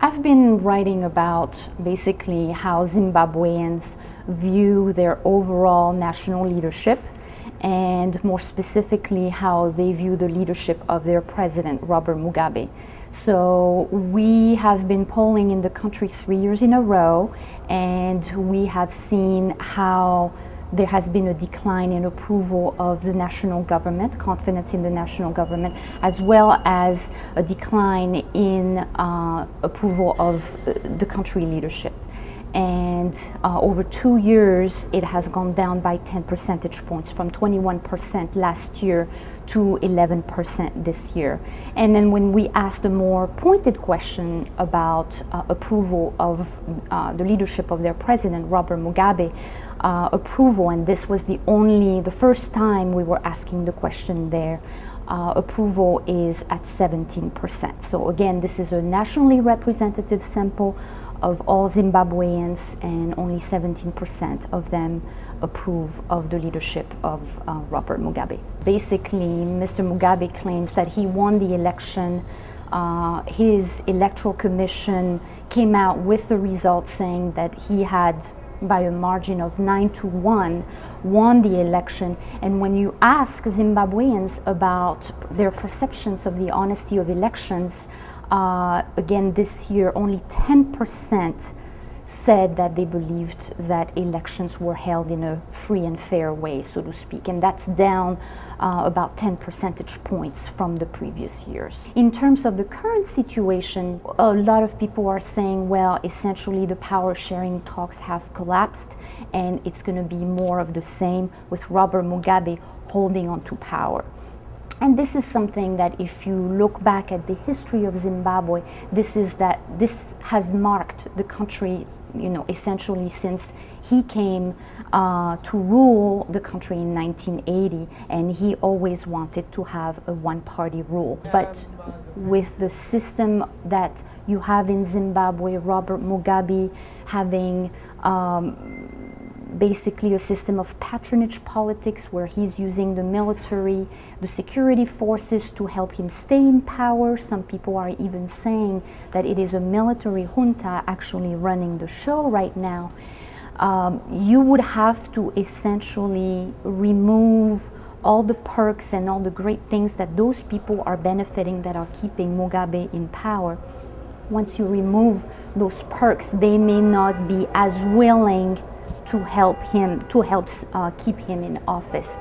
I've been writing about basically how Zimbabweans view their overall national leadership, and more specifically how they view the leadership of their president, Robert Mugabe. So we have been polling in the country 3 years in a row, and we have seen how there has been a decline in approval of the national government, confidence in the national government, as well as a decline in approval of the country leadership. And over 2 years, it has gone down by 10 percentage points, from 21% last year to 11% this year. And then when we asked a more pointed question about approval of the leadership of their president, Robert Mugabe, approval, and this was the first time we were asking the question there, approval is at 17%. So again, this is a nationally representative sample of all Zimbabweans, and only 17% of them approve of the leadership of Robert Mugabe. Basically, Mr. Mugabe claims that he won the election. His electoral commission came out with the results saying that he had, by a margin of 9-1, won the election. And when you ask Zimbabweans about their perceptions of the honesty of elections, again this year only 10% said that they believed that elections were held in a free and fair way, so to speak, and that's down about 10 percentage points from the previous years. In terms of the current situation, a lot of people are saying, well, essentially the power sharing talks have collapsed and it's going to be more of the same, with Robert Mugabe holding on to power. And this is something that, if you look back at the history of Zimbabwe, this has marked the country, essentially since he came to rule the country in 1980, and he always wanted to have a one-party rule. But with the system that you have in Zimbabwe, Robert Mugabe having basically a system of patronage politics, where he's using the military, the security forces to help him stay in power. Some people are even saying that it is a military junta actually running the show right now. You would have to essentially remove all the perks and all the great things that those people are benefiting, that are keeping Mugabe in power. Once you remove those perks, they may not be as willing to help keep him in office.